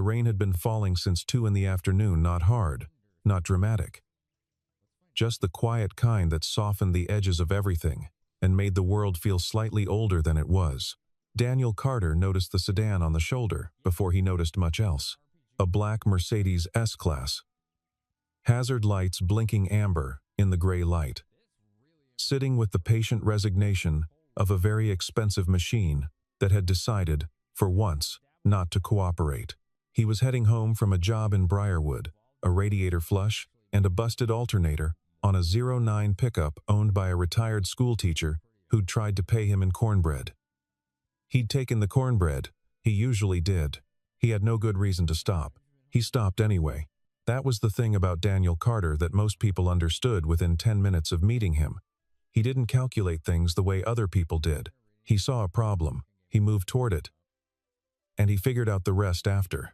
rain had been falling since 2 in the afternoon, not hard, not dramatic. Just the quiet kind that softened the edges of everything and made the world feel slightly older than it was. Daniel Carter noticed the sedan on the shoulder before he noticed much else. A black Mercedes S-Class. Hazard lights blinking amber in the gray light. Sitting with the patient resignation of a very expensive machine that had decided, for once, not to cooperate. He was heading home from a job in Briarwood, a radiator flush, and a busted alternator on a 09 pickup owned by a retired schoolteacher who'd tried to pay him in cornbread. He'd taken the cornbread. He usually did. He had no good reason to stop. He stopped anyway. That was the thing about Daniel Carter that most people understood within 10 minutes of meeting him. He didn't calculate things the way other people did. He saw a problem. He moved toward it. And he figured out the rest after.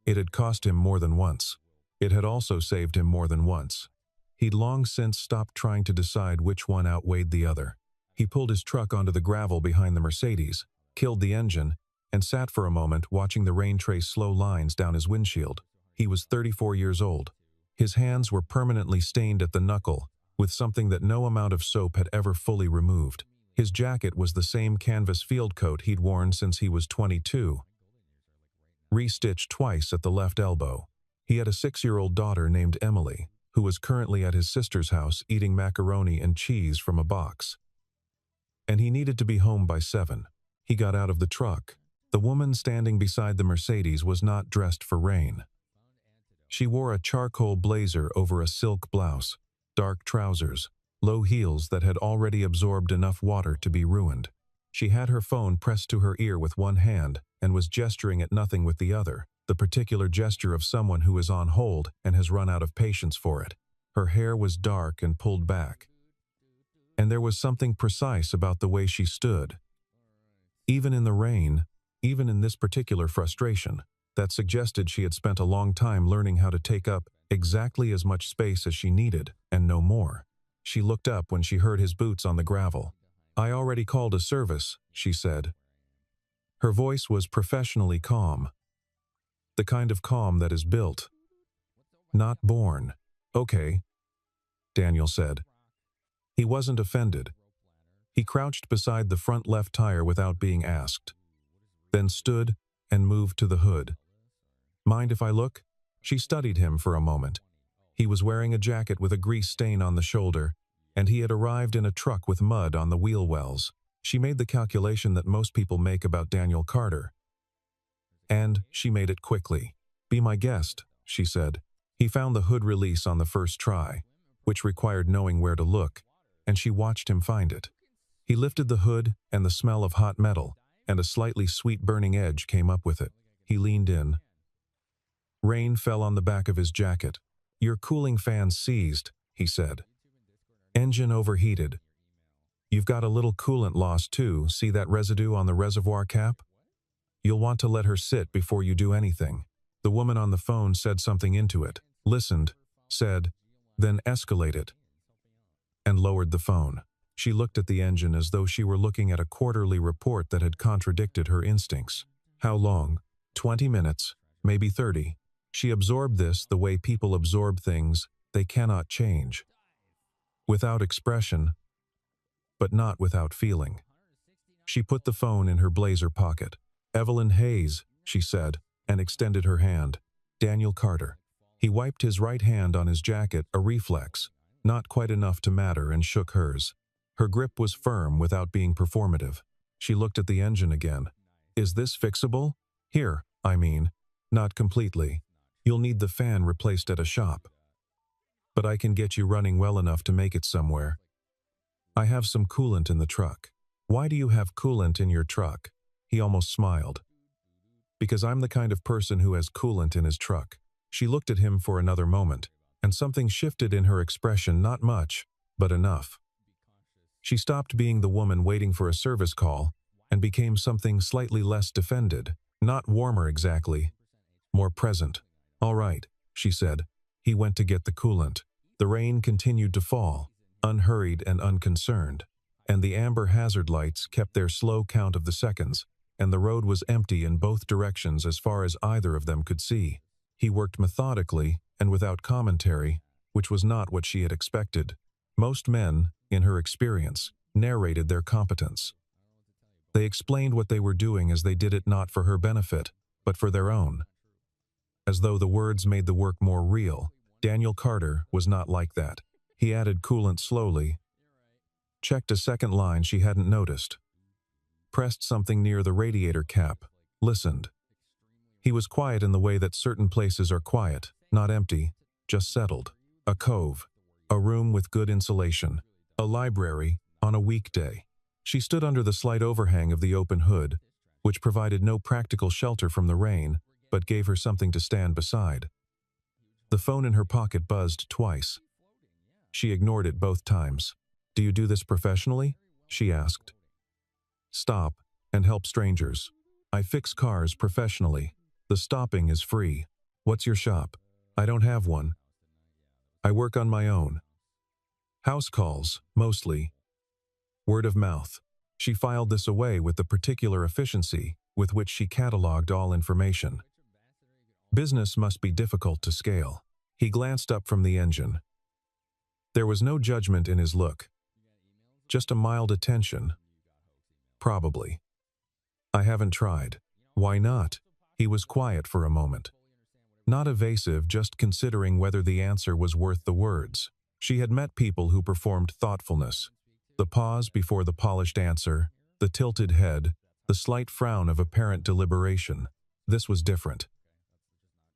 It had cost him more than once. It had also saved him more than once. He'd long since stopped trying to decide which one outweighed the other. He pulled his truck onto the gravel behind the Mercedes, killed the engine, and sat for a moment watching the rain trace slow lines down his windshield. He was 34 years old. His hands were permanently stained at the knuckle, with something that no amount of soap had ever fully removed. His jacket was the same canvas field coat he'd worn since he was 22, restitched twice at the left elbow. He had a 6-year-old daughter named Emily, who was currently at his sister's house eating macaroni and cheese from a box. And he needed to be home by 7. He got out of the truck. The woman standing beside the Mercedes was not dressed for rain. She wore a charcoal blazer over a silk blouse, dark trousers, low heels that had already absorbed enough water to be ruined. She had her phone pressed to her ear with one hand and was gesturing at nothing with the other, the particular gesture of someone who is on hold and has run out of patience for it. Her hair was dark and pulled back. And there was something precise about the way she stood. Even in the rain, even in this particular frustration, that suggested she had spent a long time learning how to take up exactly as much space as she needed, and no more. She looked up when she heard his boots on the gravel. "I already called a service," she said. Her voice was professionally calm. The kind of calm that is built, not born. "Okay," Daniel said. He wasn't offended. He crouched beside the front left tire without being asked, then stood and moved to the hood. "Mind if I look?" She studied him for a moment. He was wearing a jacket with a grease stain on the shoulder, and he had arrived in a truck with mud on the wheel wells. She made the calculation that most people make about Daniel Carter. And she made it quickly. "Be my guest," she said. He found the hood release on the first try, which required knowing where to look, and she watched him find it. He lifted the hood, and the smell of hot metal and a slightly sweet burning edge came up with it. He leaned in. Rain fell on the back of his jacket. "Your cooling fan seized," he said. "Engine overheated. You've got a little coolant loss too. See that residue on the reservoir cap? You'll want to let her sit before you do anything." The woman on the phone said something into it, listened, said, then escalated, and lowered the phone. She looked at the engine as though she were looking at a quarterly report that had contradicted her instincts. How long? 20 minutes, maybe 30. She absorbed this the way people absorb things they cannot change. Without expression, but not without feeling. She put the phone in her blazer pocket. "Evelyn Hayes," she said, and extended her hand. "Daniel Carter." He wiped his right hand on his jacket, a reflex, not quite enough to matter, and shook hers. Her grip was firm without being performative. She looked at the engine again. "Is this fixable? Here, I mean. Not completely. You'll need the fan replaced at a shop. But I can get you running well enough to make it somewhere. I have some coolant in the truck." "Why do you have coolant in your truck?" He almost smiled. "Because I'm the kind of person who has coolant in his truck." She looked at him for another moment, and something shifted in her expression, not much, but enough. She stopped being the woman waiting for a service call and became something slightly less defended, not warmer exactly, more present. "All right," she said. He went to get the coolant. The rain continued to fall, unhurried and unconcerned, and the amber hazard lights kept their slow count of the seconds and the road was empty in both directions as far as either of them could see. He worked methodically and without commentary, which was not what she had expected. Most men, in her experience, narrated their competence. They explained what they were doing as they did it not for her benefit, but for their own. As though the words made the work more real, Daniel Carter was not like that. He added coolant slowly, checked a second line she hadn't noticed, pressed something near the radiator cap, listened. He was quiet in the way that certain places are quiet, not empty, just settled. A cove, a room with good insulation, a library on a weekday. She stood under the slight overhang of the open hood, which provided no practical shelter from the rain, but gave her something to stand beside. The phone in her pocket buzzed twice. She ignored it both times. "Do you do this professionally?" she asked. "Stop and help strangers. I fix cars professionally. The stopping is free. What's your shop?" "I don't have one. I work on my own. House calls, mostly. Word of mouth." She filed this away with the particular efficiency with which she cataloged all information. Business must be difficult to scale. He glanced up from the engine. There was no judgment in his look. Just a mild attention. "Probably. I haven't tried." "Why not?" He was quiet for a moment. Not evasive, just considering whether the answer was worth the words. She had met people who performed thoughtfulness. The pause before the polished answer, the tilted head, the slight frown of apparent deliberation. This was different.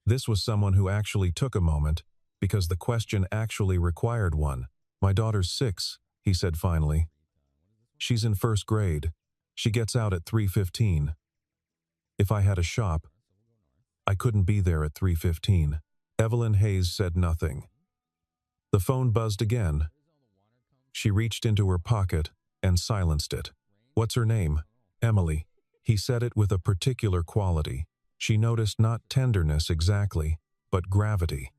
This was someone who actually took a moment, because the question actually required one. "My daughter's 6, he said finally. "She's in first grade. She gets out at 3:15. If I had a shop, I couldn't be there at 3:15. Evelyn Hayes said nothing. The phone buzzed again. She reached into her pocket and silenced it. "What's her name?" "Emily." He said it with a particular quality. She noticed not tenderness exactly, but gravity.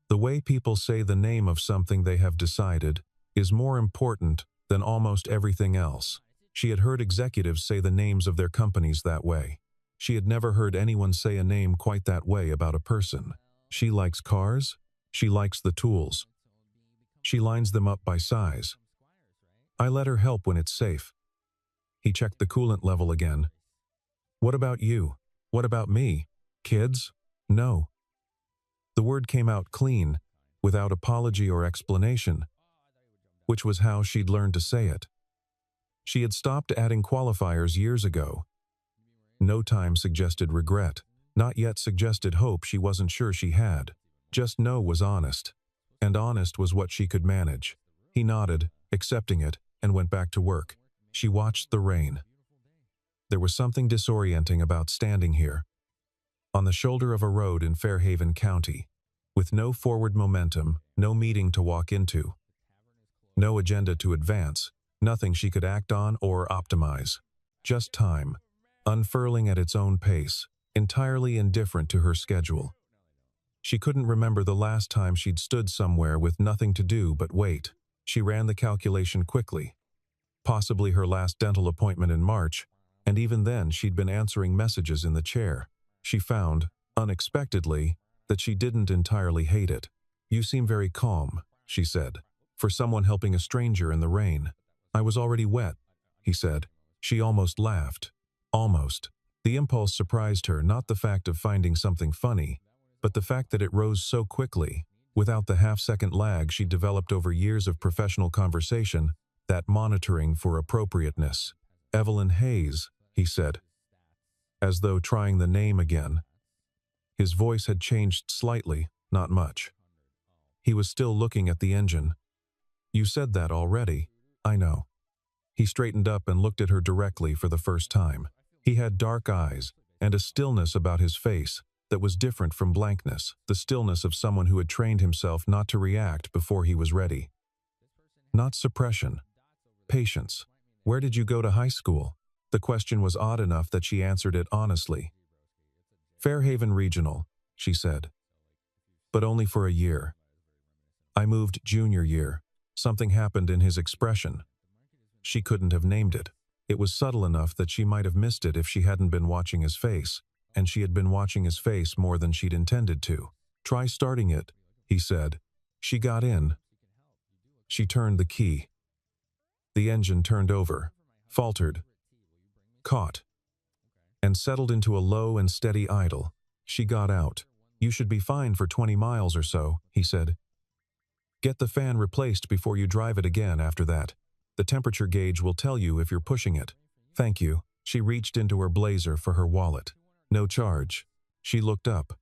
The way people say the name of something they have decided is more important than almost everything else. She had heard executives say the names of their companies that way. She had never heard anyone say a name quite that way about a person. She likes cars. She likes the tools. She lines them up by size. I let her help when it's safe. He checked the coolant level again. "What about you? What about me? Kids?" "No." The word came out clean, without apology or explanation, which was how she'd learned to say it. She had stopped adding qualifiers years ago. No time suggested regret, not yet suggested hope she wasn't sure she had. Just no was honest, and honest was what she could manage. He nodded, accepting it, and went back to work. She watched the rain. There was something disorienting about standing here, on the shoulder of a road in Fairhaven County, with no forward momentum, no meeting to walk into, no agenda to advance, nothing she could act on or optimize. Just time, unfurling at its own pace, entirely indifferent to her schedule. She couldn't remember the last time she'd stood somewhere with nothing to do but wait. She ran the calculation quickly. Possibly her last dental appointment in March, and even then she'd been answering messages in the chair. She found, unexpectedly, that she didn't entirely hate it. "You seem very calm," she said, "for someone helping a stranger in the rain." "I was already wet," he said. She almost laughed. Almost. The impulse surprised her, not the fact of finding something funny, but the fact that it rose so quickly, without the half-second lag she'd developed over years of professional conversation, that monitoring for appropriateness. "Evelyn Hayes," he said, as though trying the name again. His voice had changed slightly, not much. He was still looking at the engine. "You said that already." "I know." He straightened up and looked at her directly for the first time. He had dark eyes and a stillness about his face that was different from blankness, the stillness of someone who had trained himself not to react before he was ready. Not suppression. Patience. "Where did you go to high school?" The question was odd enough that she answered it honestly. "Fairhaven Regional," she said. "But only for a year. I moved junior year." Something happened in his expression. She couldn't have named it. It was subtle enough that she might have missed it if she hadn't been watching his face, and she had been watching his face more than she'd intended to. "Try starting it," he said. She got in. She turned the key. The engine turned over, faltered, caught, and settled into a low and steady idle. She got out. "You should be fine for 20 miles or so," he said. "Get the fan replaced before you drive it again after that. The temperature gauge will tell you if you're pushing it." "Thank you." She reached into her blazer for her wallet. "No charge." She looked up.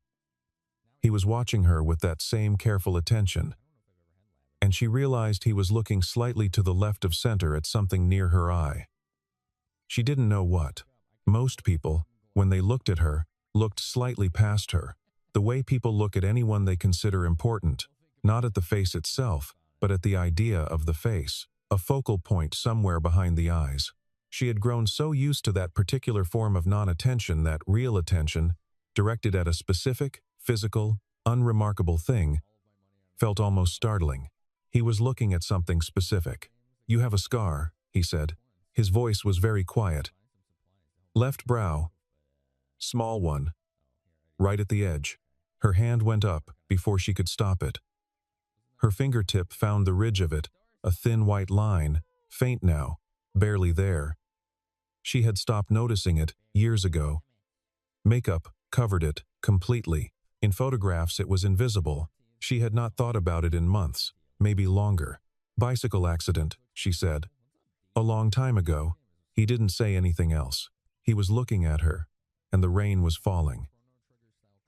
He was watching her with that same careful attention, and she realized he was looking slightly to the left of center at something near her eye. She didn't know what. Most people, when they looked at her, looked slightly past her, the way people look at anyone they consider important, not at the face itself, but at the idea of the face, a focal point somewhere behind the eyes. She had grown so used to that particular form of non-attention that real attention, directed at a specific, physical, unremarkable thing, felt almost startling. He was looking at something specific. "You have a scar," he said. His voice was very quiet. "Left brow. Small one. Right at the edge." Her hand went up before she could stop it. Her fingertip found the ridge of it, a thin white line, faint now, barely there. She had stopped noticing it years ago. Makeup covered it completely. In photographs it was invisible. She had not thought about it in months, maybe longer. "Bicycle accident," she said. "A long time ago." He didn't say anything else. He was looking at her, and the rain was falling.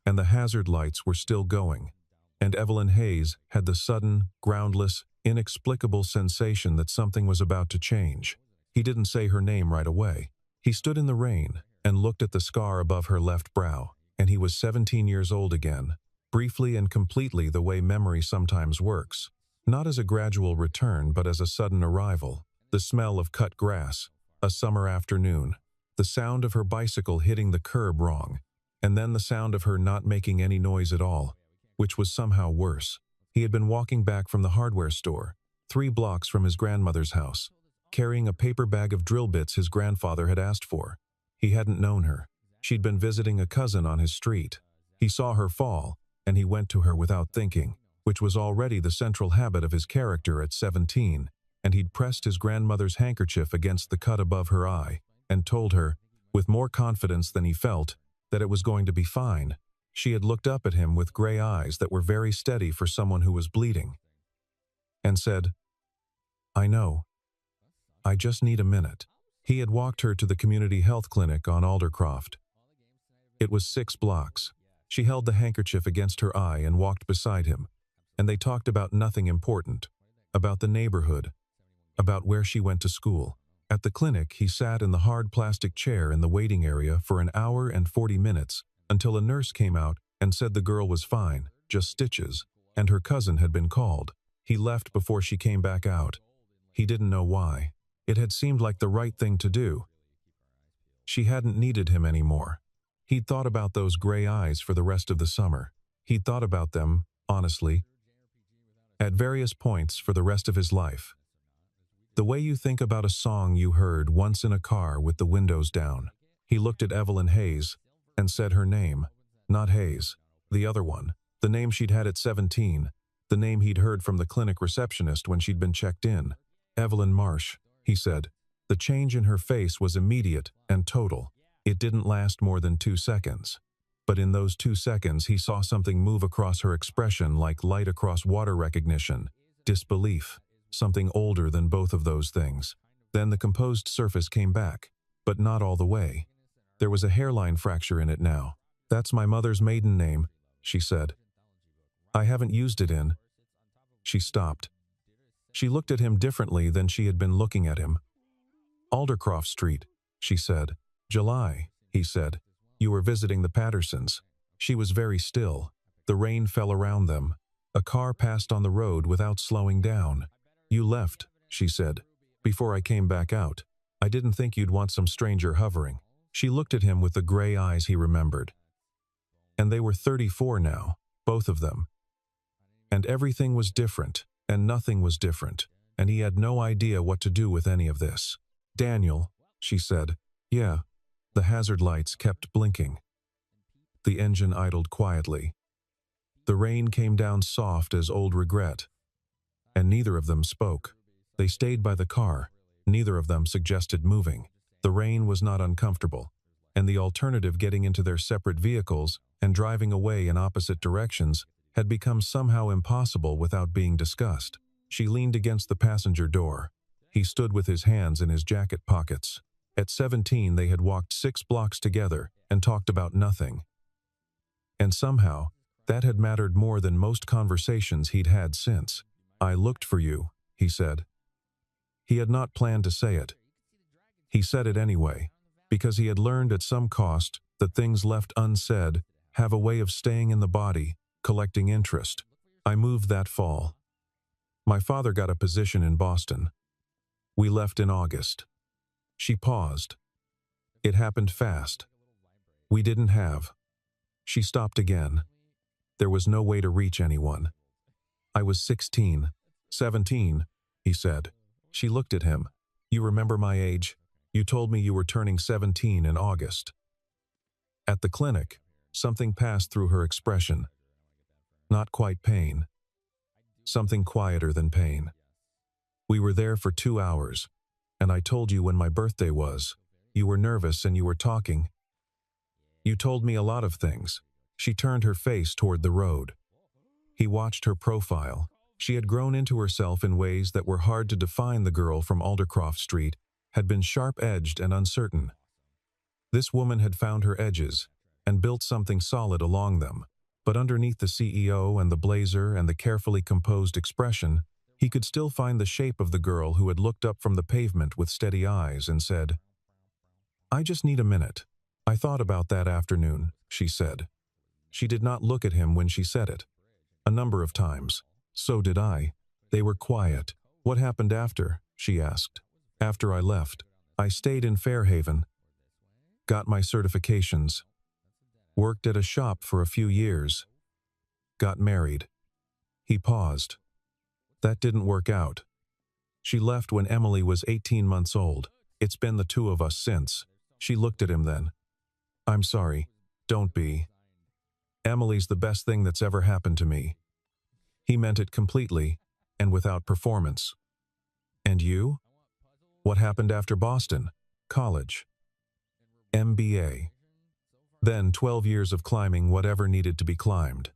And the hazard lights were still going. And Evelyn Hayes had the sudden, groundless, inexplicable sensation that something was about to change. He didn't say her name right away. He stood in the rain and looked at the scar above her left brow, and he was 17 years old again, briefly and completely the way memory sometimes works. Not as a gradual return, but as a sudden arrival. The smell of cut grass, a summer afternoon, the sound of her bicycle hitting the curb wrong, and then the sound of her not making any noise at all, which was somehow worse. He had been walking back from the hardware store, 3 blocks from his grandmother's house, carrying a paper bag of drill bits his grandfather had asked for. He hadn't known her. She'd been visiting a cousin on his street. He saw her fall, and he went to her without thinking, which was already the central habit of his character at 17, and he'd pressed his grandmother's handkerchief against the cut above her eye, and told her, with more confidence than he felt, that it was going to be fine. She had looked up at him with gray eyes that were very steady for someone who was bleeding, and said, "I know. I just need a minute." He had walked her to the community health clinic on Aldercroft. It was 6 blocks. She held the handkerchief against her eye and walked beside him, and they talked about nothing important, about the neighborhood, about where she went to school. At the clinic, he sat in the hard plastic chair in the waiting area for an hour and 40 minutes, until a nurse came out and said the girl was fine, just stitches, and her cousin had been called. He left before she came back out. He didn't know why. It had seemed like the right thing to do. She hadn't needed him anymore. He'd thought about those gray eyes for the rest of the summer. He'd thought about them, honestly, at various points for the rest of his life. The way you think about a song you heard once in a car with the windows down. He looked at Evelyn Hayes and said her name. Not Hayes, the other one. The name she'd had at 17. The name he'd heard from the clinic receptionist when she'd been checked in. "Evelyn Marsh," he said. The change in her face was immediate and total. It didn't last more than 2 seconds. But in those 2 seconds he saw something move across her expression like light across water recognition. Disbelief. Something older than both of those things. Then the composed surface came back, but not all the way. There was a hairline fracture in it now. "That's my mother's maiden name," she said. "I haven't used it in." She stopped. She looked at him differently than she had been looking at him. "Aldercroft Street," she said. "July," he said. "You were visiting the Pattersons." She was very still. The rain fell around them. A car passed on the road without slowing down. "You left," she said, "before I came back out. I didn't think you'd want some stranger hovering." She looked at him with the gray eyes he remembered. And they were 34 now, both of them. And everything was different, and nothing was different, and he had no idea what to do with any of this. "Daniel," she said. Yeah. The hazard lights kept blinking. The engine idled quietly. The rain came down soft as old regret. And neither of them spoke. They stayed by the car. Neither of them suggested moving. The rain was not uncomfortable, and the alternative, getting into their separate vehicles and driving away in opposite directions, had become somehow impossible without being discussed. She leaned against the passenger door. He stood with his hands in his jacket pockets. At 17, they had walked 6 blocks together and talked about nothing. And somehow, that had mattered more than most conversations he'd had since. I looked for you, he said. He had not planned to say it. He said it anyway, because he had learned at some cost that things left unsaid have a way of staying in the body, collecting interest. I moved that fall. My father got a position in Boston. We left in August. She paused. It happened fast. We didn't have. She stopped again. There was no way to reach anyone. I was 16. 17, he said. She looked at him. You remember my age? You told me you were turning 17 in August. At the clinic, something passed through her expression. Not quite pain. Something quieter than pain. We were there for 2 hours, and I told you when my birthday was. You were nervous and you were talking. You told me a lot of things. She turned her face toward the road. He watched her profile. She had grown into herself in ways that were hard to define. The girl from Aldercroft Street had been sharp-edged and uncertain. This woman had found her edges and built something solid along them. But underneath the CEO and the blazer and the carefully composed expression, he could still find the shape of the girl who had looked up from the pavement with steady eyes and said, I just need a minute. I thought about that afternoon, she said. She did not look at him when she said it. A number of times. So did I. They were quiet. What happened after? She asked. After I left, I stayed in Fairhaven. Got my certifications. Worked at a shop for a few years. Got married. He paused. That didn't work out. She left when Emily was 18 months old. It's been the 2 of us since. She looked at him then. I'm sorry. Don't be. Emily's the best thing that's ever happened to me. He meant it completely, and without performance. And you? What happened after Boston? College. MBA. Then 12 years of climbing whatever needed to be climbed.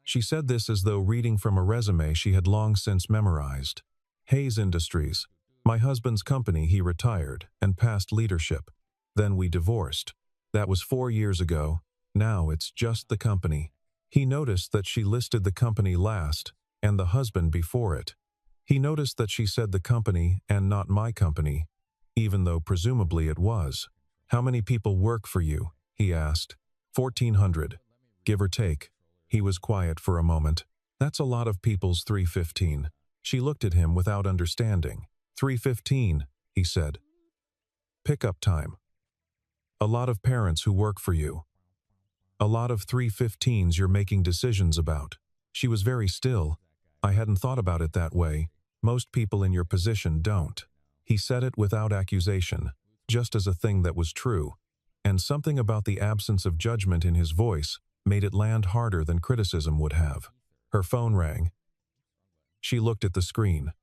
She said this as though reading from a resume she had long since memorized. Hayes Industries. My husband's company. He retired and passed leadership. Then we divorced. That was 4 years ago. Now it's just the company. He noticed that she listed the company last and the husband before it. He noticed that she said the company and not my company, even though presumably it was. How many people work for you? He asked. 1,400, give or take. He was quiet for a moment. That's a lot of people's 315. She looked at him without understanding. 315, he said. Pickup time. A lot of parents who work for you. A lot of 315s you're making decisions about. She was very still. I hadn't thought about it that way. Most people in your position don't. He said it without accusation, just as a thing that was true. And something about the absence of judgment in his voice made it land harder than criticism would have. Her phone rang. She looked at the screen.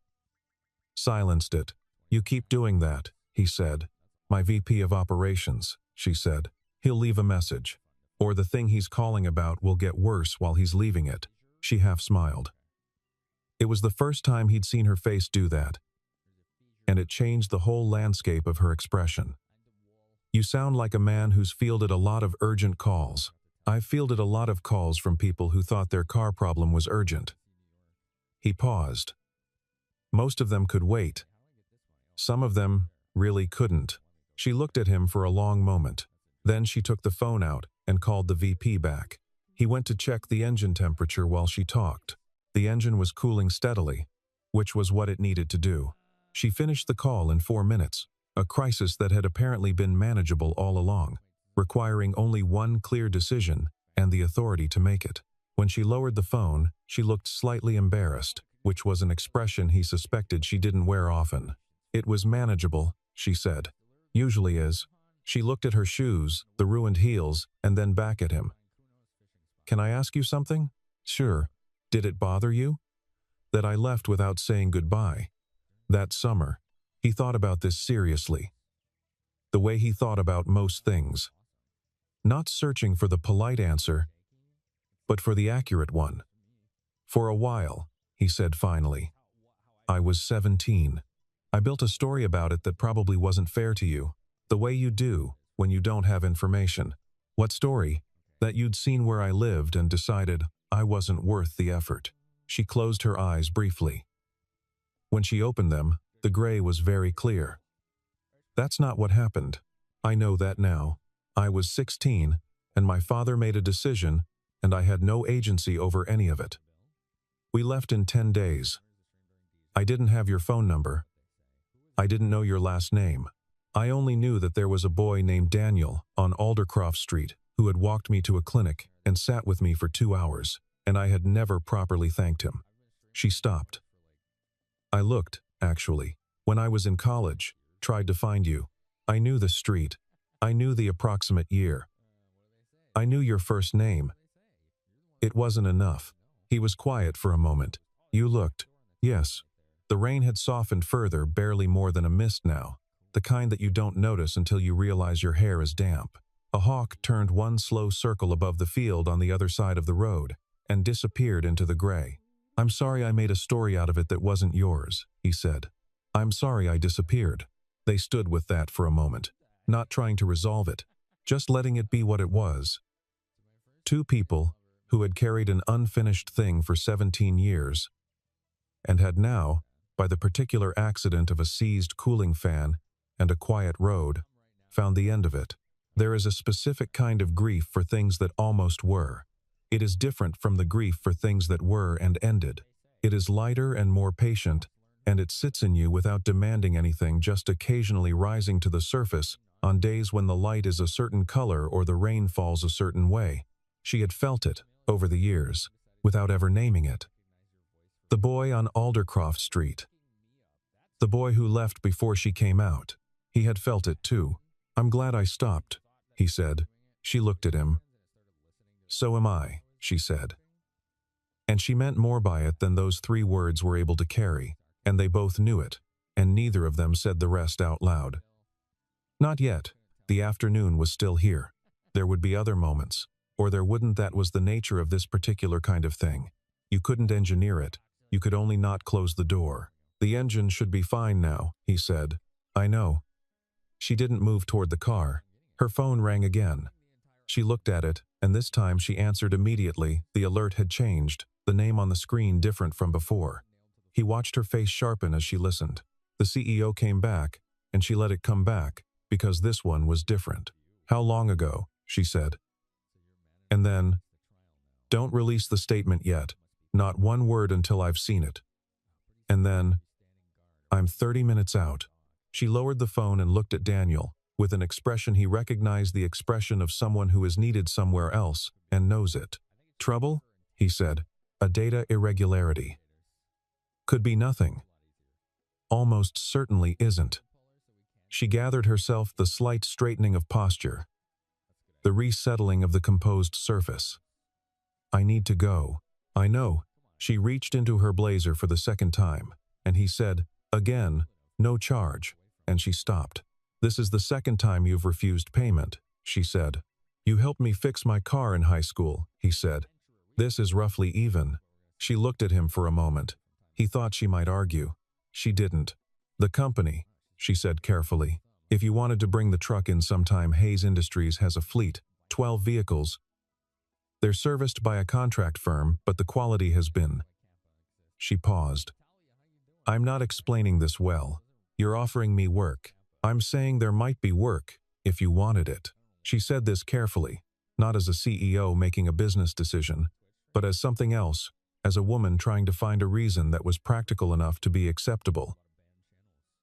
Silenced it. You keep doing that, he said. My VP of operations, she said. He'll leave a message. Or the thing he's calling about will get worse while he's leaving it. She half smiled. It was the first time he'd seen her face do that. And it changed the whole landscape of her expression. You sound like a man who's fielded a lot of urgent calls. I've fielded a lot of calls from people who thought their car problem was urgent. He paused. Most of them could wait. Some of them really couldn't. She looked at him for a long moment. Then she took the phone out and called the VP back. He went to check the engine temperature while she talked. The engine was cooling steadily, which was what it needed to do. She finished the call in 4 minutes, a crisis that had apparently been manageable all along, requiring only one clear decision and the authority to make it. When she lowered the phone, she looked slightly embarrassed, which was an expression he suspected she didn't wear often. It was manageable, she said. Usually is. She looked at her shoes, the ruined heels, and then back at him. Can I ask you something? Sure. Did it bother you that I left without saying goodbye? That summer, he thought about this seriously. The way he thought about most things. Not searching for the polite answer, but for the accurate one. For a while, he said finally. I was 17. I built a story about it that probably wasn't fair to you, the way you do when you don't have information. What story? That you'd seen where I lived and decided I wasn't worth the effort. She closed her eyes briefly. When she opened them, the gray was very clear. That's not what happened. I know that now. I was 16, and my father made a decision, and I had no agency over any of it. We left in 10 days. I didn't have your phone number. I didn't know your last name. I only knew that there was a boy named Daniel on Aldercroft Street who had walked me to a clinic and sat with me for 2 hours, and I had never properly thanked him. She stopped. I looked, actually, when I was in college, tried to find you. I knew the street. I knew the approximate year. I knew your first name. It wasn't enough. He was quiet for a moment. You looked. Yes. The rain had softened further, barely more than a mist now, the kind that you don't notice until you realize your hair is damp. A hawk turned one slow circle above the field on the other side of the road and disappeared into the gray. I'm sorry I made a story out of it that wasn't yours, he said. I'm sorry I disappeared. They stood with that for a moment, not trying to resolve it, just letting it be what it was. Two people who had carried an unfinished thing for 17 years and had now, by the particular accident of a seized cooling fan and a quiet road, found the end of it. There is a specific kind of grief for things that almost were. It is different from the grief for things that were and ended. It is lighter and more patient, and it sits in you without demanding anything, just occasionally rising to the surface on days when the light is a certain color or the rain falls a certain way. She had felt it, over the years, without ever naming it. The boy on Aldercroft Street. The boy who left before she came out. He had felt it too. I'm glad I stopped, he said. She looked at him. So am I, she said. And she meant more by it than those 3 words were able to carry, and they both knew it, and neither of them said the rest out loud. Not yet. The afternoon was still here. There would be other moments, or there wouldn't. That was the nature of this particular kind of thing. You couldn't engineer it. You could only not close the door. The engine should be fine now, he said. I know. She didn't move toward the car. Her phone rang again. She looked at it, and this time she answered immediately. The alert had changed, the name on the screen different from before. He watched her face sharpen as she listened. The CEO came back, and she let it come back, because this one was different. How long ago? She said. And then, don't release the statement yet. Not one word until I've seen it. And then, I'm 30 minutes out. She lowered the phone and looked at Daniel, with an expression he recognized, the expression of someone who is needed somewhere else and knows it. Trouble? He said. A data irregularity. Could be nothing. Almost certainly isn't. She gathered herself, the slight straightening of posture, the resettling of the composed surface. I need to go. I know. She reached into her blazer for the second time, and he said, again, no charge, and she stopped. This is the second time you've refused payment, she said. You helped me fix my car in high school, he said. This is roughly even. She looked at him for a moment. He thought she might argue. She didn't. The company, she said carefully. If you wanted to bring the truck in sometime, Hayes Industries has a fleet, 12 vehicles. They're serviced by a contract firm, but the quality has been. She paused. I'm not explaining this well. You're offering me work. I'm saying there might be work, if you wanted it. She said this carefully, not as a CEO making a business decision, but as something else, as a woman trying to find a reason that was practical enough to be acceptable.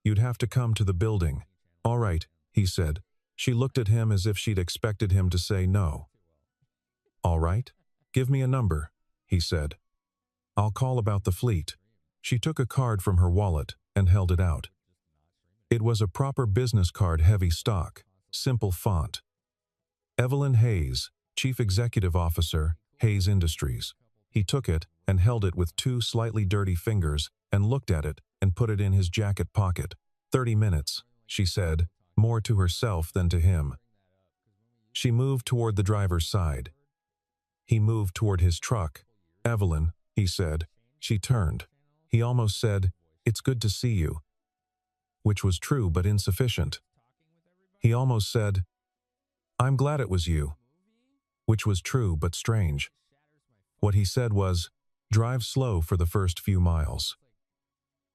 You'd have to come to the building. All right, he said. She looked at him as if she'd expected him to say no. All right, give me a number, he said. I'll call about the fleet. She took a card from her wallet and held it out. It was a proper business card, heavy stock, simple font. Evelyn Hayes, Chief Executive Officer, Hayes Industries. He took it and held it with two slightly dirty fingers and looked at it and put it in his jacket pocket. 30 minutes, she said, more to herself than to him. She moved toward the driver's side. He moved toward his truck. Evelyn, he said. She turned. He almost said, "It's good to see you," which was true but insufficient. He almost said, "I'm glad it was you," which was true but strange. What he said was, "Drive slow for the first few miles.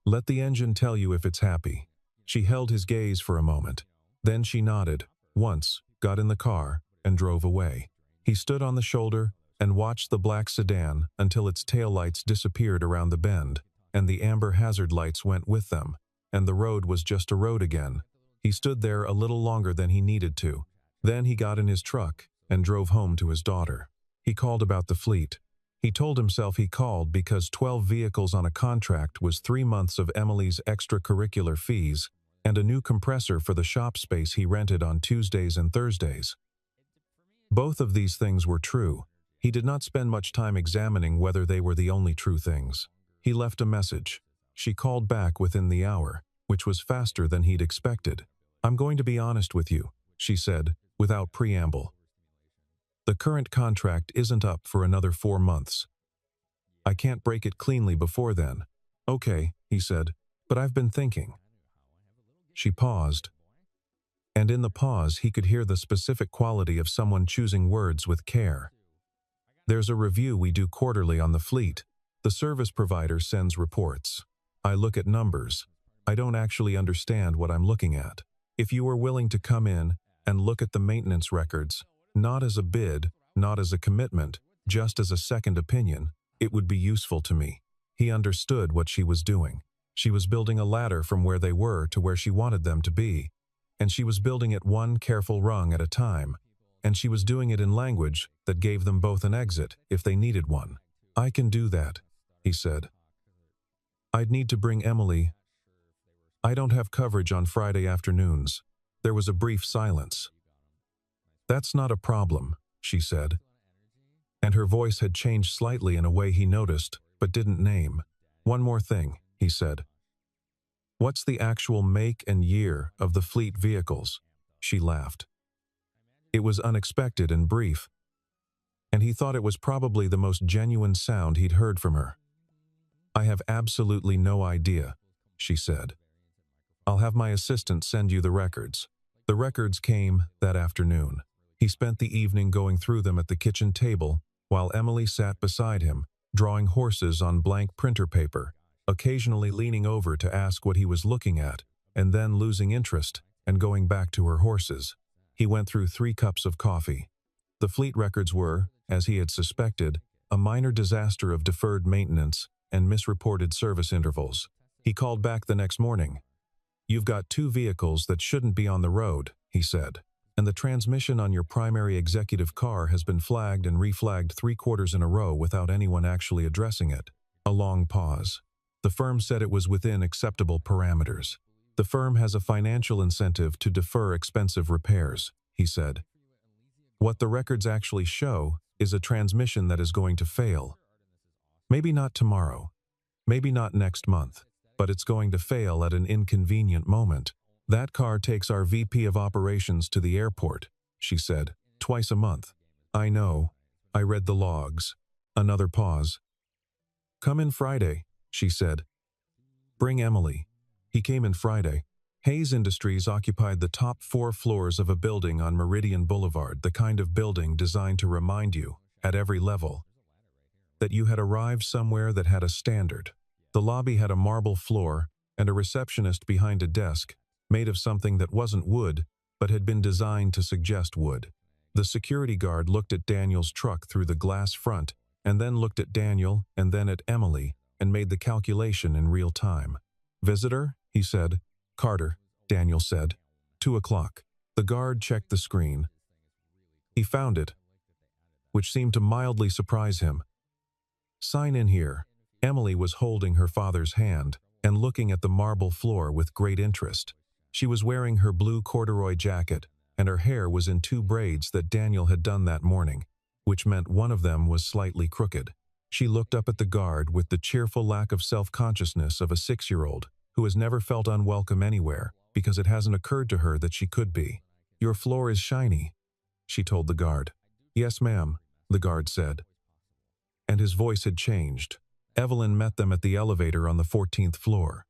Let the engine tell you if it's happy." She held his gaze for a moment. Then she nodded, once, got in the car, and drove away. He stood on the shoulder and watched the black sedan until its taillights disappeared around the bend, and the amber hazard lights went with them, and the road was just a road again. He stood there a little longer than he needed to. Then he got in his truck and drove home to his daughter. He called about the fleet. He told himself he called because 12 vehicles on a contract was 3 months of Emily's extracurricular fees and a new compressor for the shop space he rented on Tuesdays and Thursdays. Both of these things were true. He did not spend much time examining whether they were the only true things. He left a message. She called back within the hour, which was faster than he'd expected. "I'm going to be honest with you," she said, without preamble. "The current contract isn't up for another 4 months. I can't break it cleanly before then." "Okay," he said, "but I've been thinking." She paused, and in the pause he could hear the specific quality of someone choosing words with care. "There's a review we do quarterly on the fleet. The service provider sends reports. I look at numbers. I don't actually understand what I'm looking at. If you were willing to come in and look at the maintenance records, not as a bid, not as a commitment, just as a second opinion, it would be useful to me." He understood what she was doing. She was building a ladder from where they were to where she wanted them to be, and she was building it one careful rung at a time, and she was doing it in language that gave them both an exit if they needed one. "I can do that," he said. "I'd need to bring Emily. I don't have coverage on Friday afternoons." There was a brief silence. "That's not a problem," she said. And her voice had changed slightly in a way he noticed, but didn't name. "One more thing," he said. "What's the actual make and year of the fleet vehicles?" She laughed. It was unexpected and brief, and he thought it was probably the most genuine sound he'd heard from her. "I have absolutely no idea," she said. "I'll have my assistant send you the records." The records came that afternoon. He spent the evening going through them at the kitchen table while Emily sat beside him, drawing horses on blank printer paper, occasionally leaning over to ask what he was looking at, and then losing interest and going back to her horses. He went through 3 cups of coffee. The fleet records were, as he had suspected, a minor disaster of deferred maintenance and misreported service intervals. He called back the next morning. "You've got 2 vehicles that shouldn't be on the road," he said, "and the transmission on your primary executive car has been flagged and reflagged 3 quarters in a row without anyone actually addressing it." A long pause. "The firm said it was within acceptable parameters. The firm has a financial incentive to defer expensive repairs," he said. "What the records actually show is a transmission that is going to fail. Maybe not tomorrow, maybe not next month, but it's going to fail at an inconvenient moment. That car takes our VP of operations to the airport," she said, "twice a month." "I know. I read the logs." Another pause. "Come in Friday," she said. "Bring Emily." He came in Friday. Hayes Industries occupied the top 4 floors of a building on Meridian Boulevard, the kind of building designed to remind you, at every level, that you had arrived somewhere that had a standard. The lobby had a marble floor and a receptionist behind a desk, made of something that wasn't wood, but had been designed to suggest wood. The security guard looked at Daniel's truck through the glass front, and then looked at Daniel and then at Emily, and made the calculation in real time. "Visitor?" he said. "Carter," Daniel said. 2 o'clock. The guard checked the screen. He found it, which seemed to mildly surprise him. "Sign in here." Emily was holding her father's hand and looking at the marble floor with great interest. She was wearing her blue corduroy jacket, and her hair was in two braids that Daniel had done that morning, which meant one of them was slightly crooked. She looked up at the guard with the cheerful lack of self-consciousness of a 6-year-old who has never felt unwelcome anywhere because it hasn't occurred to her that she could be. "Your floor is shiny," she told the guard. "Yes, ma'am," the guard said. And his voice had changed. Evelyn met them at the elevator on the 14th floor.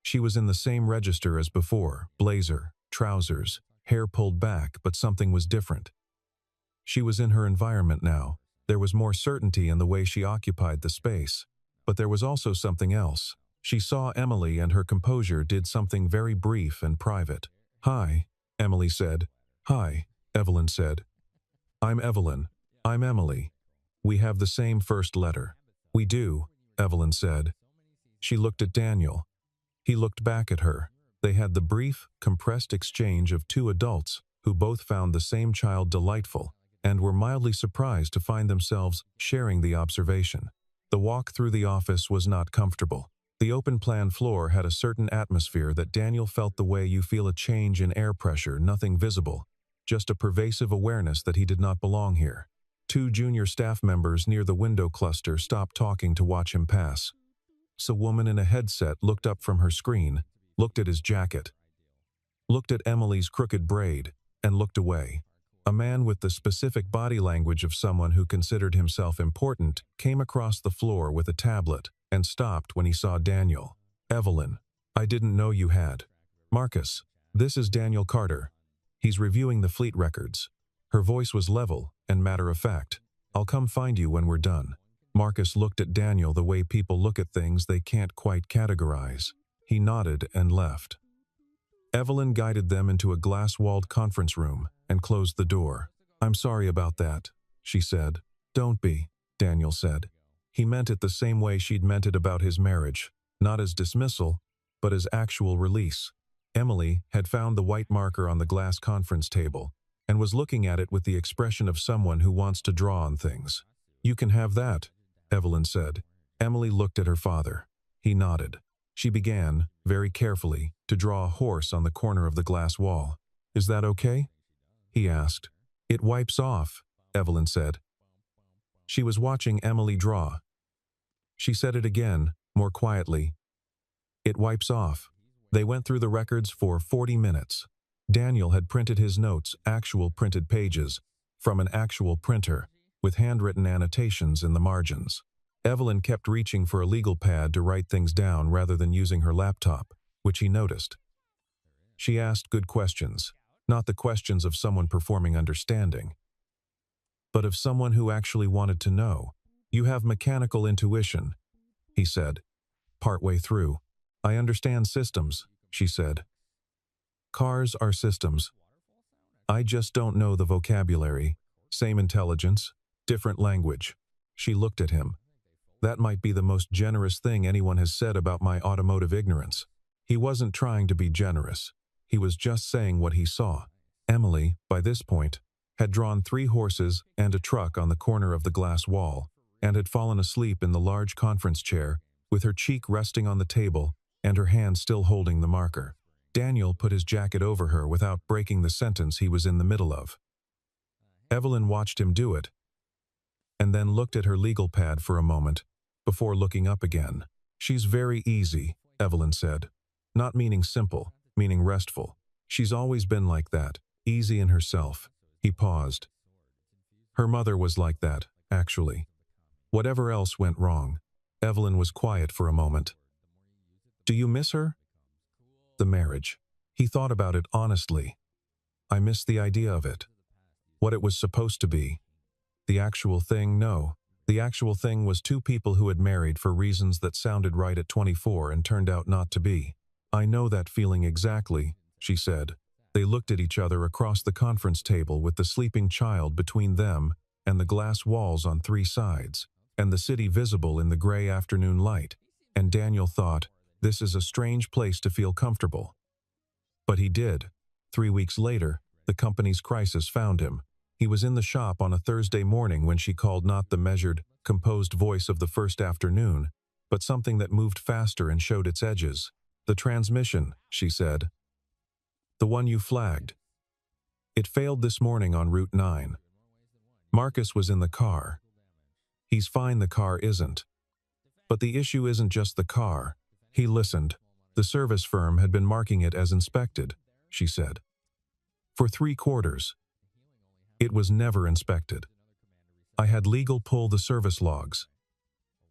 She was in the same register as before, blazer, trousers, hair pulled back, but something was different. She was in her environment now. There was more certainty in the way she occupied the space. But there was also something else. She saw Emily, and her composure did something very brief and private. "Hi," Emily said. "Hi," Evelyn said. "I'm Evelyn. I'm Emily. We have the same first letter." "We do," Evelyn said. She looked at Daniel. He looked back at her. They had the brief, compressed exchange of two adults who both found the same child delightful and were mildly surprised to find themselves sharing the observation. The walk through the office was not comfortable. The open-plan floor had a certain atmosphere that Daniel felt the way you feel a change in air pressure, nothing visible, just a pervasive awareness that he did not belong here. Two junior staff members near the window cluster stopped talking to watch him pass. A woman in a headset looked up from her screen, looked at his jacket, looked at Emily's crooked braid, and looked away. A man with the specific body language of someone who considered himself important came across the floor with a tablet and stopped when he saw Daniel. "Evelyn, I didn't know you had." "Marcus, this is Daniel Carter. He's reviewing the fleet records." Her voice was level and matter-of-fact. "I'll come find you when we're done." Marcus looked at Daniel the way people look at things they can't quite categorize. He nodded and left. Evelyn guided them into a glass-walled conference room and closed the door. "I'm sorry about that," she said. "Don't be," Daniel said. He meant it the same way she'd meant it about his marriage, not as dismissal, but as actual release. Emily had found the white marker on the glass conference table and was looking at it with the expression of someone who wants to draw on things. "You can have that," Evelyn said. Emily looked at her father. He nodded. She began, very carefully, to draw a horse on the corner of the glass wall. "Is that okay?" he asked. "It wipes off," Evelyn said. She was watching Emily draw. She said it again, more quietly. "It wipes off." They went through the records for 40 minutes. Daniel had printed his notes, actual printed pages, from an actual printer, with handwritten annotations in the margins. Evelyn kept reaching for a legal pad to write things down rather than using her laptop, which he noticed. She asked good questions, not the questions of someone performing understanding, but of someone who actually wanted to know. "You have mechanical intuition," he said, partway through. "I understand systems," she said. "Cars are systems. I just don't know the vocabulary. Same intelligence, different language." She looked at him. "That might be the most generous thing anyone has said about my automotive ignorance." He wasn't trying to be generous. He was just saying what he saw. Emily, by this point, had drawn 3 horses and a truck on the corner of the glass wall, and had fallen asleep in the large conference chair, with her cheek resting on the table and her hand still holding the marker. Daniel put his jacket over her without breaking the sentence he was in the middle of. Evelyn watched him do it, and then looked at her legal pad for a moment, before looking up again. "She's very easy," Evelyn said. Not meaning simple, meaning restful. "She's always been like that, easy in herself." He paused. "Her mother was like that, actually." Whatever else went wrong, Evelyn was quiet for a moment. "Do you miss her?" "The marriage." He thought about it honestly. "I miss the idea of it. What it was supposed to be. The actual thing, no. The actual thing was 2 people who had married for reasons that sounded right at 24 and turned out not to be." "I know that feeling exactly," she said. They looked at each other across the conference table with the sleeping child between them and the glass walls on 3 sides, and the city visible in the gray afternoon light. And Daniel thought, this is a strange place to feel comfortable. But he did. 3 weeks later, the company's crisis found him. He was in the shop on a Thursday morning when she called, not the measured, composed voice of the first afternoon, but something that moved faster and showed its edges. "The transmission," she said. The one you flagged. It failed this morning on Route 9. Marcus was in the car. He's fine, the car isn't. But the issue isn't just the car. He listened. The service firm had been marking it as inspected, she said. For 3/4. It was never inspected. I had legal pull the service logs.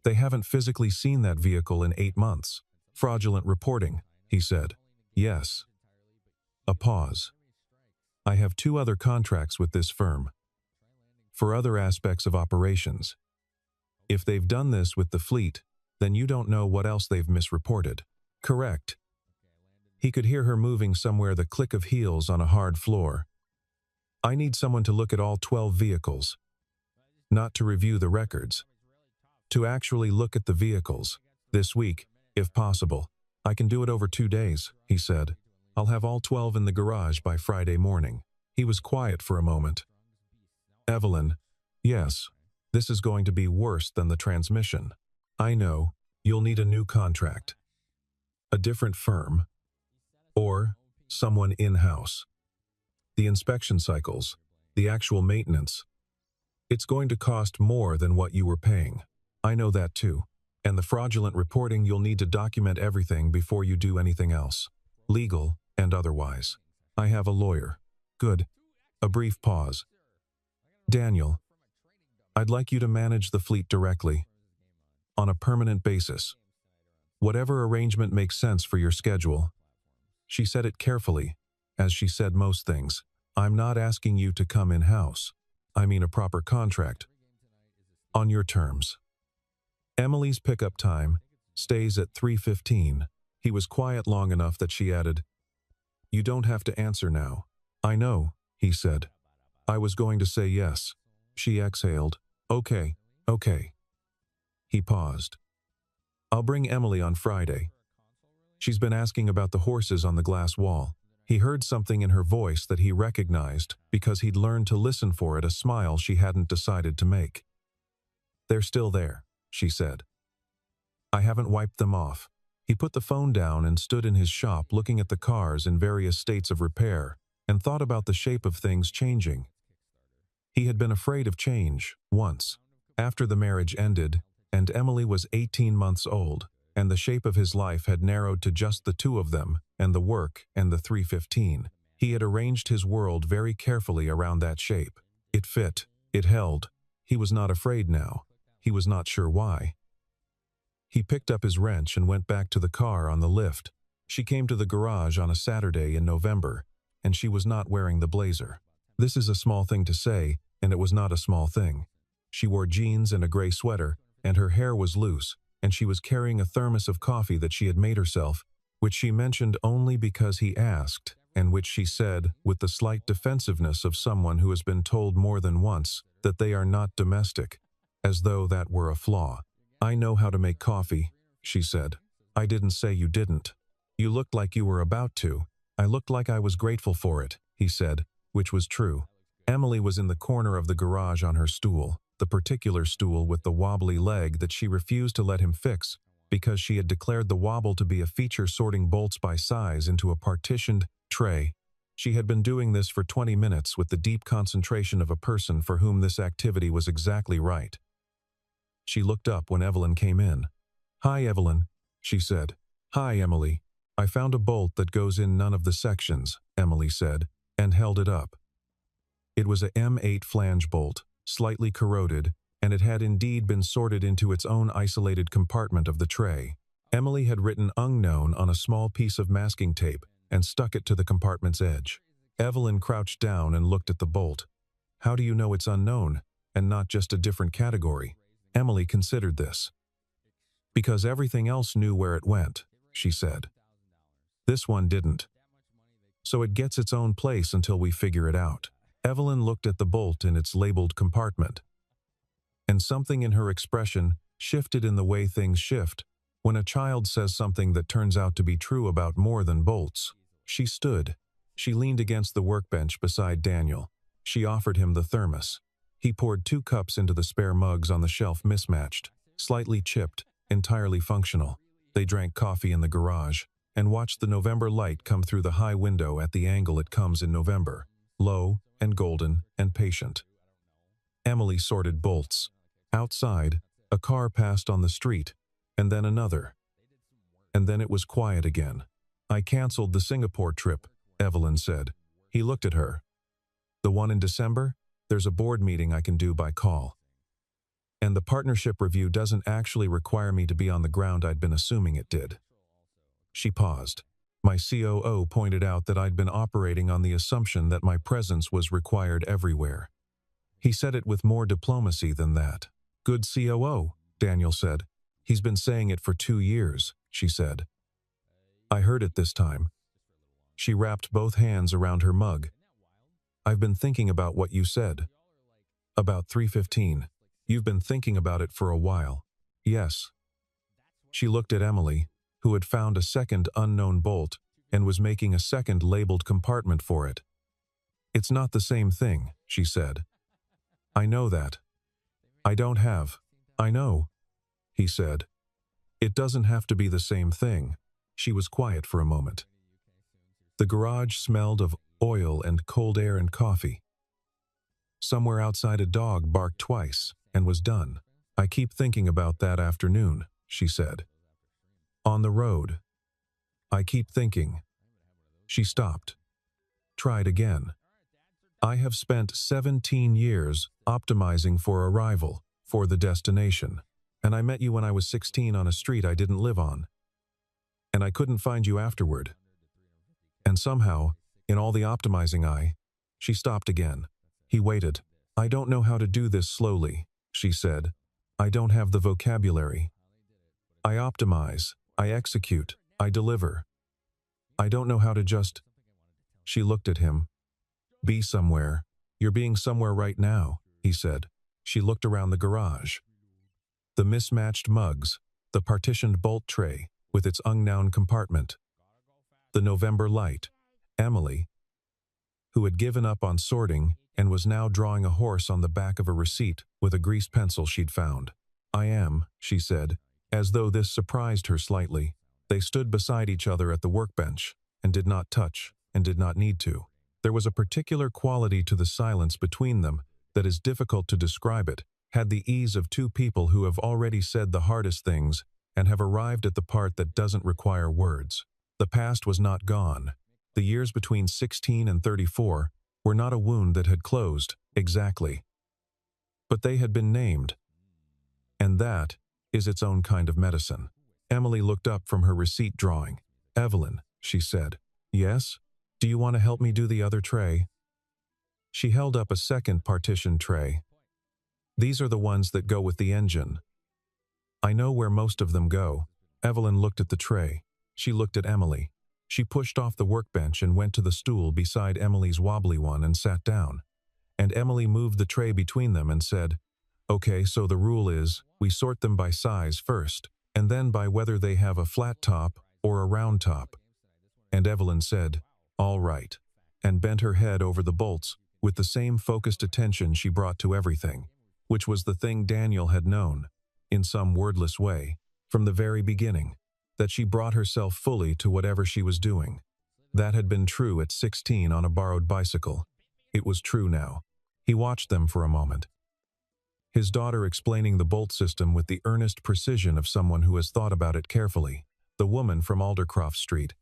They haven't physically seen that vehicle in 8 months. Fraudulent reporting, he said. Yes. A pause. I have 2 other contracts with this firm. For other aspects of operations. If they've done this with the fleet, then you don't know what else they've misreported. Correct. He could hear her moving somewhere, the click of heels on a hard floor. I need someone to look at all 12 vehicles. Not to review the records. To actually look at the vehicles. This week, if possible. I can do it over 2 days, he said. I'll have all 12 in the garage by Friday morning. He was quiet for a moment. Evelyn, yes, this is going to be worse than the transmission. I know, you'll need a new contract. A different firm. Or someone in-house. The inspection cycles, the actual maintenance. It's going to cost more than what you were paying. I know that too. And the fraudulent reporting, you'll need to document everything before you do anything else. Legal and otherwise. I have a lawyer. Good. A brief pause. Daniel, I'd like you to manage the fleet directly. On a permanent basis. Whatever arrangement makes sense for your schedule. She said it carefully, as she said most things. I'm not asking you to come in-house. I mean a proper contract. On your terms. Emily's pickup time stays at 3:15. He was quiet long enough that she added, You don't have to answer now. I know, he said. I was going to say yes. She exhaled. Okay. He paused. I'll bring Emily on Friday. She's been asking about the horses on the glass wall. He heard something in her voice that he recognized because he'd learned to listen for it, a smile she hadn't decided to make. They're still there, she said. I haven't wiped them off. He put the phone down and stood in his shop looking at the cars in various states of repair and thought about the shape of things changing. He had been afraid of change, once, after the marriage ended and Emily was 18 months old, and the shape of his life had narrowed to just the 2 of them and the work and the 3:15. He had arranged his world very carefully around that shape. It fit, it held. He was not afraid now. He was not sure why. He picked up his wrench and went back to the car on the lift. She came to the garage on a Saturday in November, and she was not wearing the blazer. This is a small thing to say, and it was not a small thing. She wore jeans and a gray sweater, and her hair was loose, and she was carrying a thermos of coffee that she had made herself, which she mentioned only because he asked, and which she said with the slight defensiveness of someone who has been told more than once that they are not domestic, as though that were a flaw. I know how to make coffee, she said. I didn't say you didn't. You looked like you were about to. I looked like I was grateful for it, he said, which was true. Emily was in the corner of the garage on her stool, the particular stool with the wobbly leg that she refused to let him fix because she had declared the wobble to be a feature, sorting bolts by size into a partitioned tray. She had been doing this for 20 minutes with the deep concentration of a person for whom this activity was exactly right. She looked up when Evelyn came in. Hi, Evelyn, she said. Hi, Emily. I found a bolt that goes in none of the sections, Emily said, and held it up. It was a M8 flange bolt, slightly corroded, and it had indeed been sorted into its own isolated compartment of the tray. Emily had written unknown on a small piece of masking tape and stuck it to the compartment's edge. Evelyn crouched down and looked at the bolt. How do you know it's unknown, and not just a different category? Emily considered this. Because everything else knew where it went, she said. This one didn't. So it gets its own place until we figure it out. Evelyn looked at the bolt in its labeled compartment. And something in her expression shifted in the way things shift when a child says something that turns out to be true about more than bolts. She stood. She leaned against the workbench beside Daniel. She offered him the thermos. He poured 2 cups into the spare mugs on the shelf, mismatched, slightly chipped, entirely functional. They drank coffee in the garage. and watched the November light come through the high window at the angle it comes in November, low and golden and patient. Emily sorted bolts. Outside, a car passed on the street, and then another. And then it was quiet again. "I canceled the Singapore trip," Evelyn said. He looked at her. "The one in December? There's a board meeting I can do by call. And the partnership review doesn't actually require me to be on the ground. I'd been assuming it did." She paused. "My COO pointed out that I'd been operating on the assumption that my presence was required everywhere." He said it with more diplomacy than that. "Good COO," Daniel said. "He's been saying it for 2 years," she said. "I heard it this time." She wrapped both hands around her mug. "I've been thinking about what you said." "About 3:15. You've been thinking about it for a while." "Yes." She looked at Emily, who had found a second unknown bolt and was making a second labeled compartment for it. "It's not the same thing," she said. "I know that. I don't have." "I know," he said. "It doesn't have to be the same thing." She was quiet for a moment. The garage smelled of oil and cold air and coffee. Somewhere outside a dog barked twice and was done. "I keep thinking about that afternoon," she said. "On the road. I keep thinking." She stopped. Tried again. "I have spent 17 years optimizing for arrival, for the destination. And I met you when I was 16 on a street I didn't live on. And I couldn't find you afterward. And somehow, in all the optimizing She stopped again. He waited. "I don't know how to do this slowly," she said. "I don't have the vocabulary. I optimize, I execute, I deliver. I don't know how to just..." She looked at him. "Be somewhere. You're being somewhere right now," he said. She looked around the garage. The mismatched mugs, the partitioned bolt tray with its unknown compartment. The November light. Emily, who had given up on sorting and was now drawing a horse on the back of a receipt with a grease pencil she'd found. "I am," she said, as though this surprised her slightly. They stood beside each other at the workbench and did not touch and did not need to. There was a particular quality to the silence between them that is difficult to describe. It had the ease of two people who have already said the hardest things and have arrived at the part that doesn't require words. The past was not gone. The years between 16 and 34 were not a wound that had closed, exactly. But they had been named. And that is its own kind of medicine. Emily looked up from her receipt drawing. "Evelyn," she said. "Yes? Do you want to help me do the other tray?" She held up a second partition tray. "These are the ones that go with the engine. I know where most of them go." Evelyn looked at the tray. She looked at Emily. She pushed off the workbench and went to the stool beside Emily's wobbly one and sat down. And Emily moved the tray between them and said, "Okay, so the rule is, we sort them by size first, and then by whether they have a flat top or a round top." And Evelyn said, "All right," and bent her head over the bolts with the same focused attention she brought to everything, which was the thing Daniel had known, in some wordless way, from the very beginning, that she brought herself fully to whatever she was doing. That had been true at 16 on a borrowed bicycle. It was true now. He watched them for a moment. His daughter explaining the bolt system with the earnest precision of someone who has thought about it carefully. The woman from Aldercroft Street,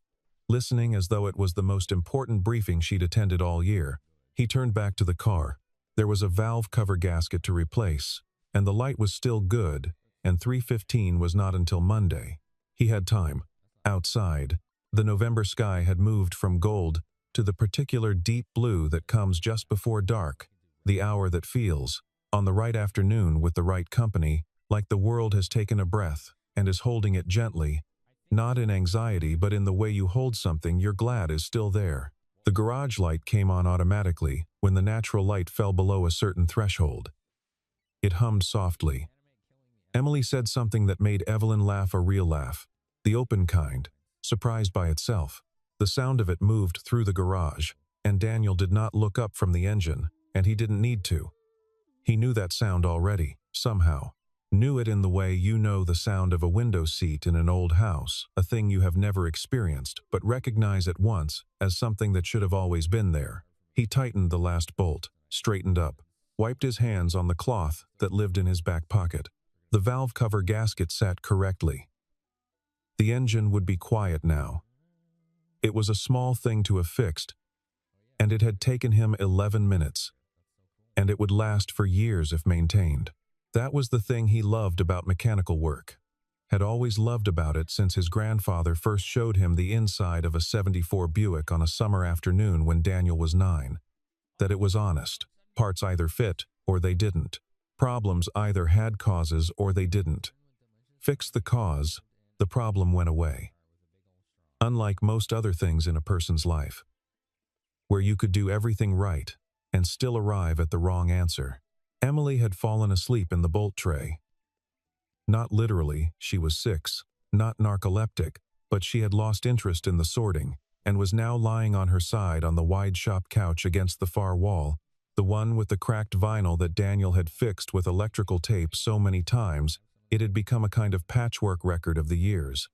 listening as though it was the most important briefing she'd attended all year. He turned back to the car. There was a valve cover gasket to replace, and the light was still good, and 3:15 was not until Monday. He had time. Outside, the November sky had moved from gold to the particular deep blue that comes just before dark, the hour that feels, on the right afternoon with the right company, like the world has taken a breath and is holding it gently, not in anxiety but in the way you hold something you're glad is still there. The garage light came on automatically when the natural light fell below a certain threshold. It hummed softly. Emily said something that made Evelyn laugh, a real laugh. The open kind, surprised by itself. The sound of it moved through the garage, and Daniel did not look up from the engine, and he didn't need to. He knew that sound already, somehow. Knew it in the way you know the sound of a window seat in an old house, a thing you have never experienced, but recognize at once as something that should have always been there. He tightened the last bolt, straightened up, wiped his hands on the cloth that lived in his back pocket. The valve cover gasket sat correctly. The engine would be quiet now. It was a small thing to have fixed, and it had taken him 11 minutes, and it would last for years if maintained. That was the thing he loved about mechanical work. Had always loved about it since his grandfather first showed him the inside of a '74 Buick on a summer afternoon when Daniel was 9. That it was honest. Parts either fit or they didn't. Problems either had causes or they didn't. Fix the cause, the problem went away. Unlike most other things in a person's life, where you could do everything right and still arrive at the wrong answer. Emily had fallen asleep in the bolt tray. Not literally, she was 6, not narcoleptic, but she had lost interest in the sorting, and was now lying on her side on the wide shop couch against the far wall, the one with the cracked vinyl that Daniel had fixed with electrical tape so many times it had become a kind of patchwork record of the years.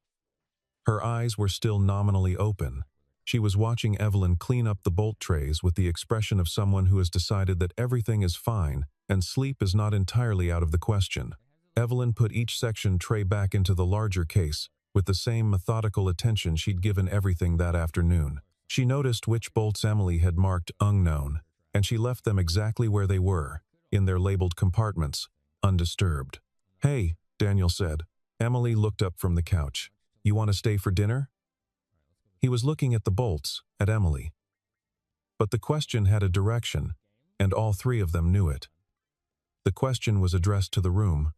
Her eyes were still nominally open. She was watching Evelyn clean up the bolt trays with the expression of someone who has decided that everything is fine and sleep is not entirely out of the question. Evelyn put each section tray back into the larger case with the same methodical attention she'd given everything that afternoon. She noticed which bolts Emily had marked unknown, and she left them exactly where they were, in their labeled compartments, undisturbed. "Hey," Daniel said. Emily looked up from the couch. "You want to stay for dinner?" He was looking at the bolts, at Emily. But the question had a direction, and all three of them knew it. The question was addressed to the room,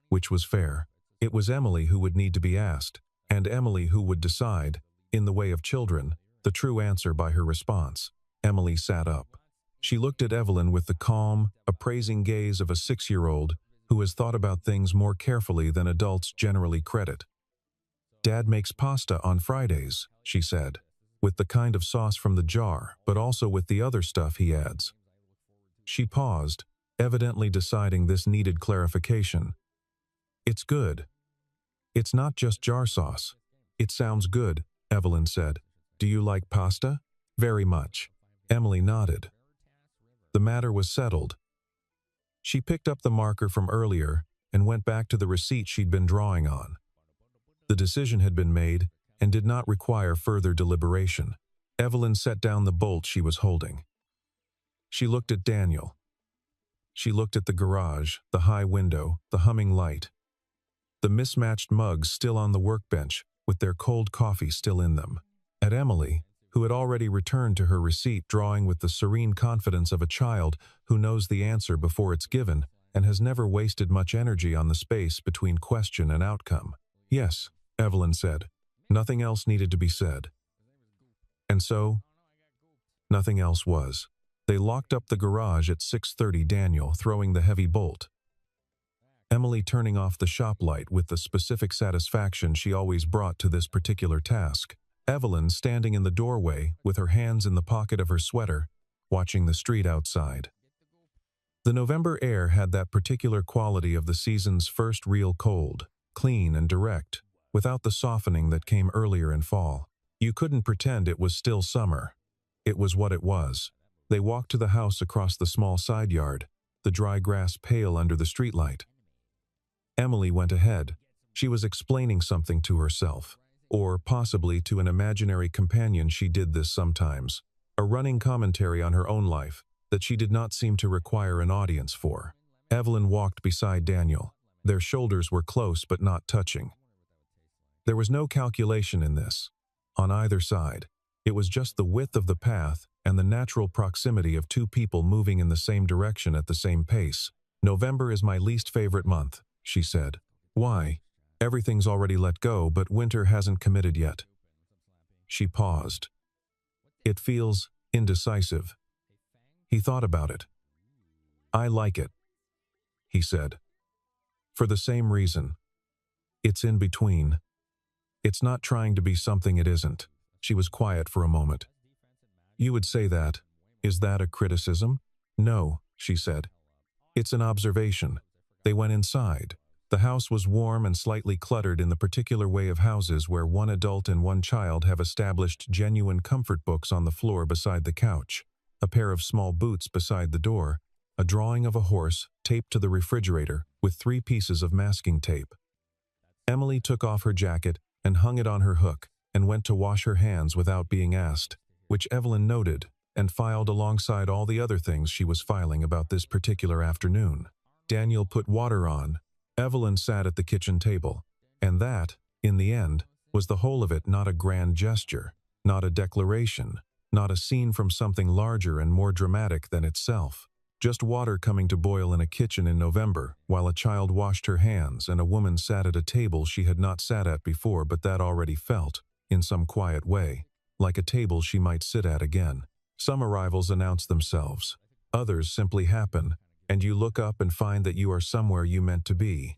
which was fair. It was Emily who would need to be asked, and Emily who would decide, in the way of children, the true answer by her response. Emily sat up. She looked at Evelyn with the calm, appraising gaze of a 6-year-old who has thought about things more carefully than adults generally credit. "Dad makes pasta on Fridays," she said, "with the kind of sauce from the jar, but also with the other stuff he adds." She paused, evidently deciding this needed clarification. "It's good. It's not just jar sauce. It sounds good," Evelyn said. "Do you like pasta?" "Very much." Emily nodded. The matter was settled. She picked up the marker from earlier and went back to the receipt she'd been drawing on. The decision had been made and did not require further deliberation. Evelyn set down the bolt she was holding. She looked at Daniel. She looked at the garage, the high window, the humming light, the mismatched mugs still on the workbench with their cold coffee still in them. At Emily, who had already returned to her receipt drawing with the serene confidence of a child who knows the answer before it's given and has never wasted much energy on the space between question and outcome. "Yes," Evelyn said. Nothing else needed to be said. And so, nothing else was. They locked up the garage at 6:30, Daniel throwing the heavy bolt, Emily turning off the shop light with the specific satisfaction she always brought to this particular task. Evelyn standing in the doorway with her hands in the pocket of her sweater, watching the street outside. The November air had that particular quality of the season's first real cold, clean and direct, without the softening that came earlier in fall. You couldn't pretend it was still summer. It was what it was. They walked to the house across the small side yard, the dry grass pale under the streetlight. Emily went ahead. She was explaining something to herself, or possibly to an imaginary companion. She did this sometimes, a running commentary on her own life that she did not seem to require an audience for. Evelyn walked beside Daniel. Their shoulders were close but not touching. There was no calculation in this, on either side. It was just the width of the path and the natural proximity of two people moving in the same direction at the same pace. "November is my least favorite month," she said. "Why? Everything's already let go, but winter hasn't committed yet." She paused. "It feels indecisive." He thought about it. "I like it," he said. "For the same reason. It's in between. It's not trying to be something it isn't." She was quiet for a moment. "You would say that. Is that a criticism?" "No," she said. "It's an observation. They went inside. The house was warm and slightly cluttered in the particular way of houses where one adult and one child have established genuine comfort books on the floor beside the couch, a pair of small boots beside the door, a drawing of a horse taped to the refrigerator with 3 pieces of masking tape. Emily took off her jacket and hung it on her hook and went to wash her hands without being asked, which Evelyn noted and filed alongside all the other things she was filing about this particular afternoon. Daniel put water on. Evelyn sat at the kitchen table. And that, in the end, was the whole of it. Not a grand gesture, not a declaration, not a scene from something larger and more dramatic than itself. Just water coming to boil in a kitchen in November, while a child washed her hands and a woman sat at a table she had not sat at before but that already felt, in some quiet way, like a table she might sit at again. Some arrivals announce themselves. Others simply happen, and you look up and find that you are somewhere you meant to be.